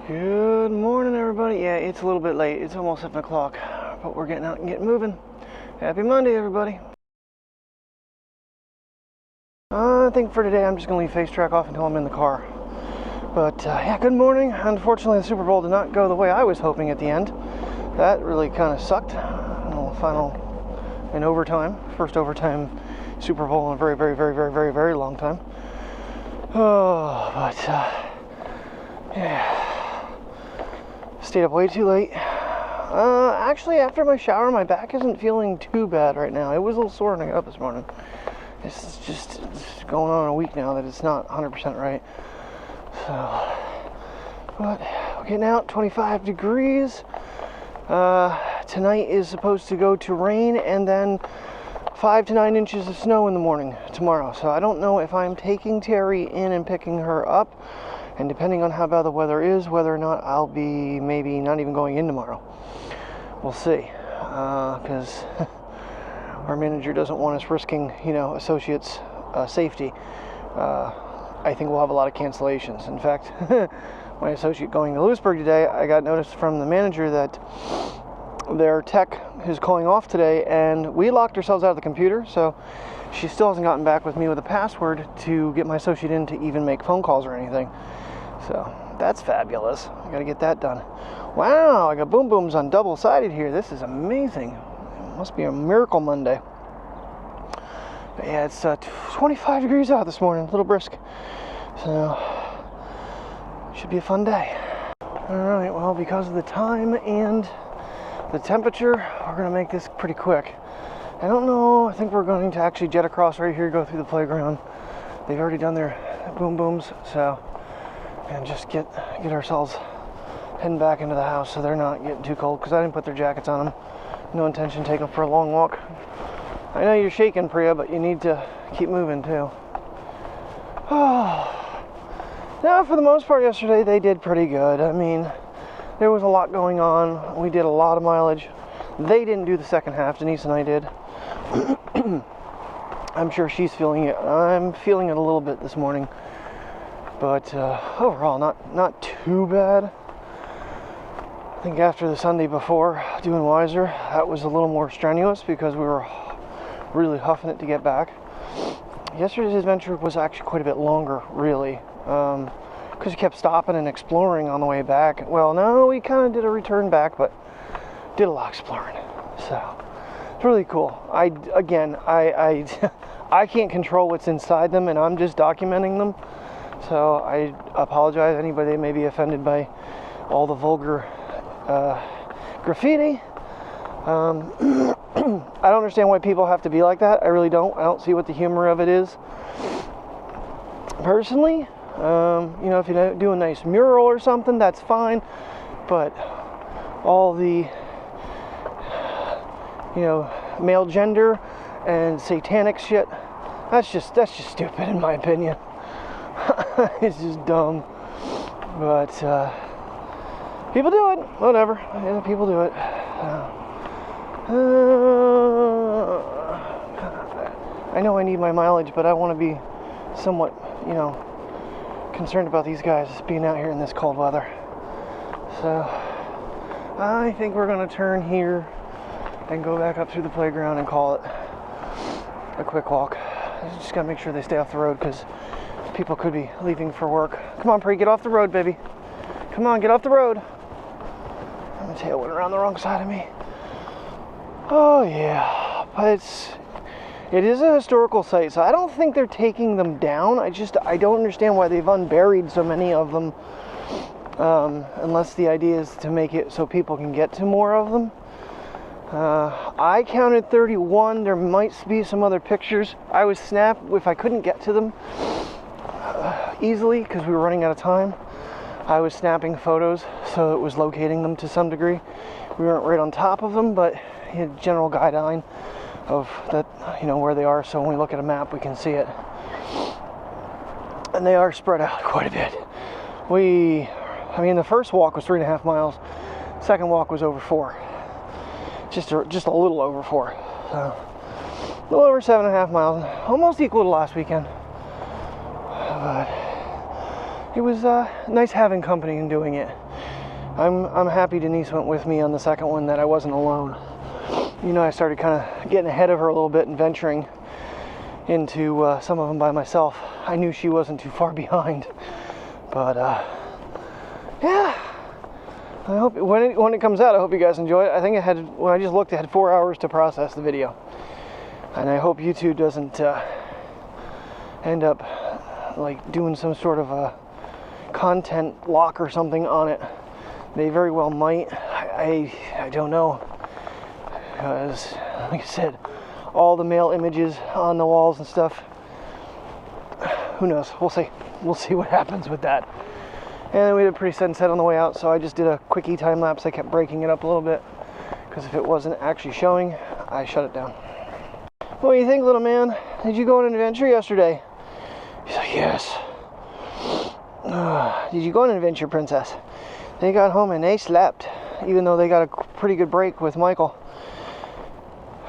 Good morning, everybody. Yeah, it's a little bit late. It's almost 7 o'clock, but we're getting out and getting moving. Happy Monday, everybody. I think for today I'm just going to leave FaceTrack off until I'm in the car. But yeah, good morning. Unfortunately, the Super Bowl did not go the way I was hoping at the end. That really kind of sucked. In overtime. First overtime Super Bowl in a very, very, very, very, very, very long time. Oh, but yeah. Stayed up way too late. Actually, after my shower, my back isn't feeling too bad right now. It was a little sore when I got up this morning. It's just going on a week now that it's not 100% right. So, but we're getting out, 25 degrees. Tonight is supposed to go to rain and then 5 to 9 inches of snow in the morning tomorrow. So I don't know if I'm taking Terry in and picking her up. And depending on how bad the weather is, whether or not I'll be maybe not even going in tomorrow. We'll see. Because our manager doesn't want us risking, associates' safety. I think we'll have a lot of cancellations. In fact, my associate going to Lewisburg today, I got notice from the manager that their tech is calling off today, and we locked ourselves out of the computer, so she still hasn't gotten back with me with a password to get my associate in to even make phone calls or anything. So that's fabulous. I gotta get that done. Wow, I got boom booms on double-sided here. This is amazing. It must be a miracle Monday. But yeah, it's 25 degrees out this morning, a little brisk. So should be a fun day. All right, well, because of the time and the temperature, we're gonna make this pretty quick. I don't know, I think we're going to actually jet across right here, go through the playground. They've already done their boom booms, so, and just get ourselves heading back into the house so they're not getting too cold, because I didn't put their jackets on them. No intention of taking them for a long walk. I know you're shaking, Priya, but you need to keep moving too. Oh. Now, for the most part yesterday, they did pretty good. I mean, there was a lot going on. We did a lot of mileage. They didn't do the second half, Denise and I did. I'm sure she's feeling it. I'm feeling it a little bit this morning. But overall, not too bad. I think after the Sunday before, doing Wiser, that was a little more strenuous because we were really huffing it to get back. Yesterday's adventure was actually quite a bit longer, really. Because we kept stopping and exploring on the way back. Well, no, we kind of did a return back, but did a lot of exploring. So it's really cool. I can't control what's inside them, and I'm just documenting them. So I apologize to anybody that may be offended by all the vulgar graffiti. I don't understand why people have to be like that. I really don't. I don't see what the humor of it is. Personally, if you do a nice mural or something, that's fine. But all the male gender and satanic shit, that's just stupid in my opinion. It's just dumb. But people do it, whatever. Yeah, people do it. I know I need my mileage, but I want to be somewhat concerned about these guys being out here in this cold weather. So I think we're going to turn here and go back up through the playground and call it a quick walk. Just gotta make sure they stay off the road because people could be leaving for work. Come on, Pri, get off the road, baby. Come on, get off the road. My tail went around the wrong side of me. Oh yeah, but it is a historical site, so I don't think they're taking them down. I don't understand why they've unburied so many of them, unless the idea is to make it so people can get to more of them. I counted 31. There might be some other pictures. I would snap if I couldn't get to them easily because we were running out of time. I was snapping photos so it was locating them to some degree. We weren't right on top of them, but a general guideline of that, where they are, so when we look at a map we can see it. And they are spread out quite a bit. The first walk was 3.5 miles. Second walk was over 4. Just a little over 4. So a little over 7.5 miles. Almost equal to last weekend. But it was nice having company and doing it. I'm happy Denise went with me on the second one, that I wasn't alone. You know, I started kind of getting ahead of her a little bit and venturing into some of them by myself. I knew she wasn't too far behind, but yeah. I hope when it comes out, I hope you guys enjoy it. I think when I just looked, it had 4 hours to process the video, and I hope YouTube doesn't end up like doing some sort of a content lock or something on it. They very well might. I don't know, because like I said, all the male images on the walls and stuff. Who knows? We'll see. We'll see what happens with that. And we had a pretty sudden set on the way out, so I just did a quickie time lapse. I kept breaking it up a little bit, because if it wasn't actually showing, I shut it down. What do you think, little man? Did you go on an adventure yesterday? He's like, yes. Did you go on an adventure, princess? They got home and they slept, even though they got a pretty good break with Michael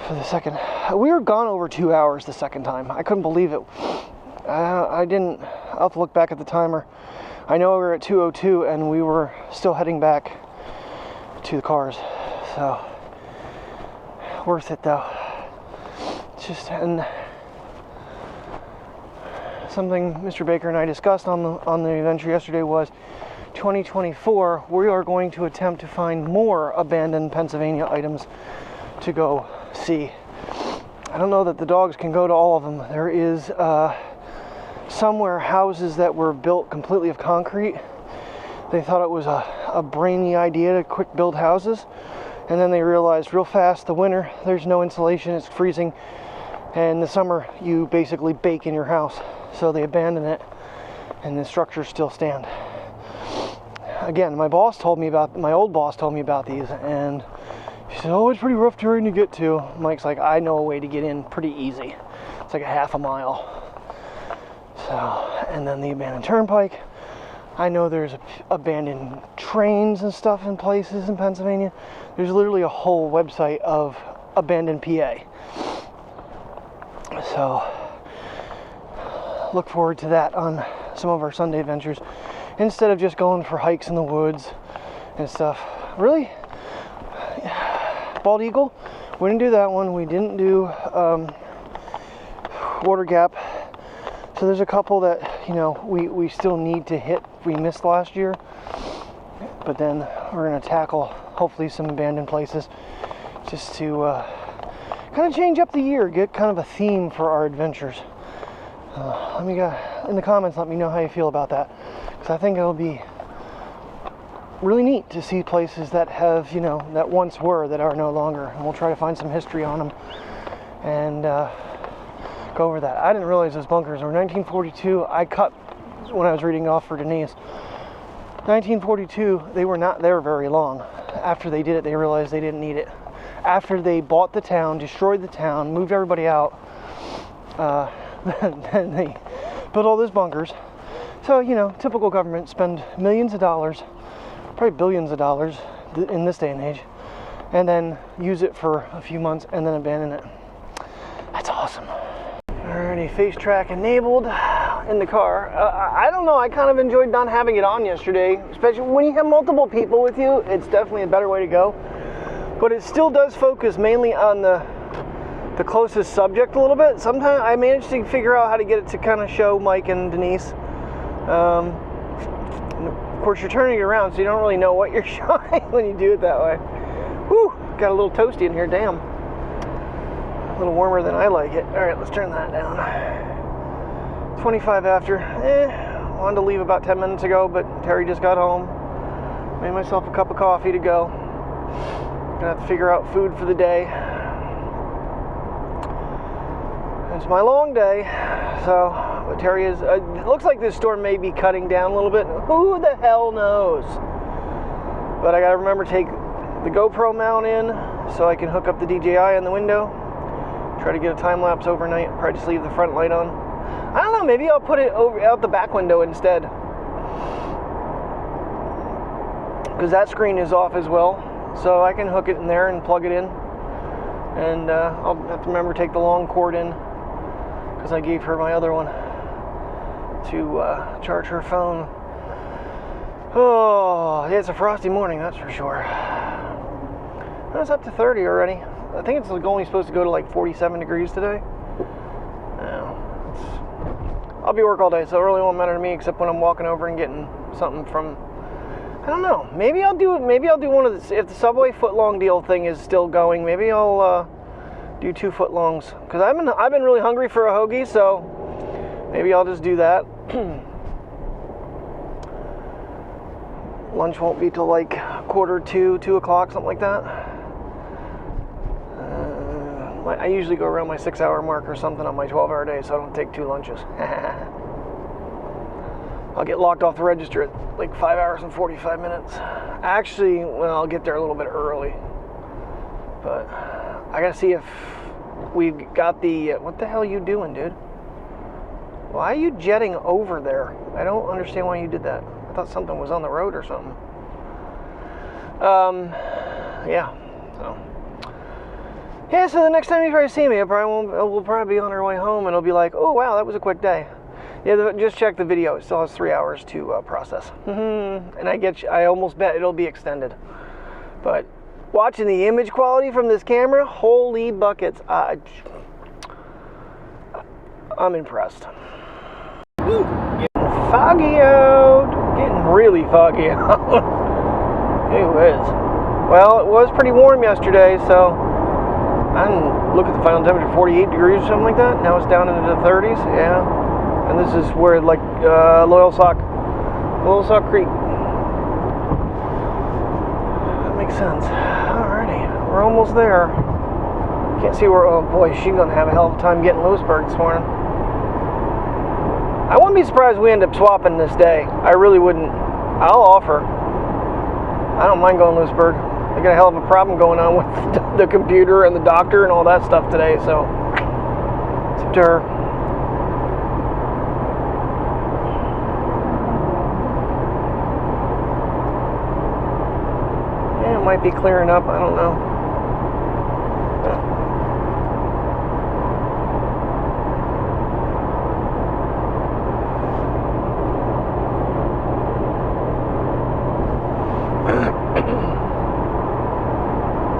for the second. We were gone over 2 hours the second time. I couldn't believe it. I'll have to look back at the timer. I know we were at 2:02 and we were still heading back to the cars. So, worth it though. It's just, and something Mr. Baker and I discussed on the adventure yesterday was 2024, we are going to attempt to find more abandoned Pennsylvania items to go see. I don't know that the dogs can go to all of them. There is somewhere houses that were built completely of concrete. They thought it was a brainy idea to quick build houses, and then they realized real fast the winter there's no insulation, it's freezing, and the summer you basically bake in your house. So they abandoned it and the structures still stand. Again, my old boss told me about these, and he said, oh, it's pretty rough terrain to get to. Mike's like, I know a way to get in pretty easy. It's like a half a mile. So, and then the abandoned turnpike. I know there's abandoned trains and stuff in places in Pennsylvania. There's literally a whole website of abandoned PA. So, look forward to that on some of our Sunday adventures, instead of just going for hikes in the woods and stuff. Really, Bald Eagle, we didn't do that one. We didn't do Water Gap. So there's a couple that, you know, we still need to hit. We missed last year, but then we're going to tackle hopefully some abandoned places, just to kind of change up the year, get kind of a theme for our adventures. Let me go in the comments, let me know how you feel about that, because I think it'll be really neat to see places that have, you know, that once were, that are no longer, and we'll try to find some history on them and go over that. I didn't realize those bunkers were 1942. I cut when I was reading off for Denise. 1942, they were not there very long. After they did it, they realized they didn't need it. After they bought the town, destroyed the town, moved everybody out, then they built all those bunkers. So, you know, typical government spend millions of dollars, probably billions of dollars in this day and age, and then use it for a few months and then abandon it. That's awesome. Alrighty, face track enabled in the car. I don't know, I kind of enjoyed not having it on yesterday, especially when you have multiple people with you. It's definitely a better way to go, but it still does focus mainly on the closest subject a little bit. Sometimes I managed to figure out how to get it to kind of show Mike and Denise. Of course, you're turning it around, so you don't really know what you're showing when you do it that way. Whew, got a little toasty in here, damn. A little warmer than I like it. All right, let's turn that down. 25 after. Wanted to leave about 10 minutes ago, but Terry just got home. Made myself a cup of coffee to go. Gonna have to figure out food for the day. It's my long day, so Terry is. It looks like this storm may be cutting down a little bit. Who the hell knows? But I gotta remember to take the GoPro mount in so I can hook up the DJI in the window. Try to get a time lapse overnight. Probably just leave the front light on. I don't know. Maybe I'll put it out the back window instead, because that screen is off as well. So I can hook it in there and plug it in, and I'll have to remember to take the long cord in, because I gave her my other one to charge her phone. Oh, yeah, it's a frosty morning, that's for sure. It's up to 30 already. I think it's only supposed to go to like 47 degrees today. I'll be at work all day, so it really won't matter to me except when I'm walking over and getting something from, I don't know. Maybe I'll do one of the, if the Subway footlong deal thing is still going, maybe I'll do 2 footlongs, because I've been really hungry for a hoagie, so maybe I'll just do that. Lunch won't be till like 1:45, 2 o'clock, something like that. I usually go around my 6-hour mark or something on my 12-hour day, so I don't take 2 lunches. I'll get locked off the register at like 5 hours and 45 minutes. Actually, well, I'll get there a little bit early. But I gotta see if we've got the, what the hell are you doing, dude? Why are you jetting over there? I don't understand why you did that. I thought something was on the road or something. So the next time you probably see me, we'll probably be on our way home, and it'll be like, oh wow, that was a quick day. Yeah, just check the video. It still has 3 hours to process. And I almost bet it'll be extended. But watching the image quality from this camera, holy buckets. I'm impressed. Woo, getting foggy out. Getting really foggy out. Anyways. Well, it was pretty warm yesterday, so I didn't look at the final temperature, 48 degrees or something like that. Now it's down into the 30s, yeah. And this is where, like, Loyal Sock Creek. That makes sense. Alrighty, we're almost there. Can't see where, oh boy, she's gonna have a hell of a time getting Lewisburg this morning. I wouldn't be surprised if we end up swapping this day. I really wouldn't. I'll offer. I don't mind going Lewisburg. I got a hell of a problem going on with the computer and the doctor and all that stuff today, so it's up to her. Yeah, it might be clearing up, I don't know.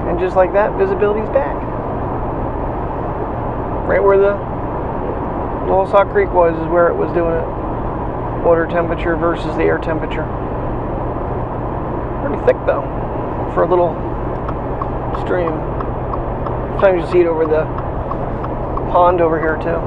And just like that, visibility's back. Right where the Little Sock Creek was is where it was doing it. Water temperature versus the air temperature. Pretty thick though, for a little stream. Sometimes you see it over the pond over here too.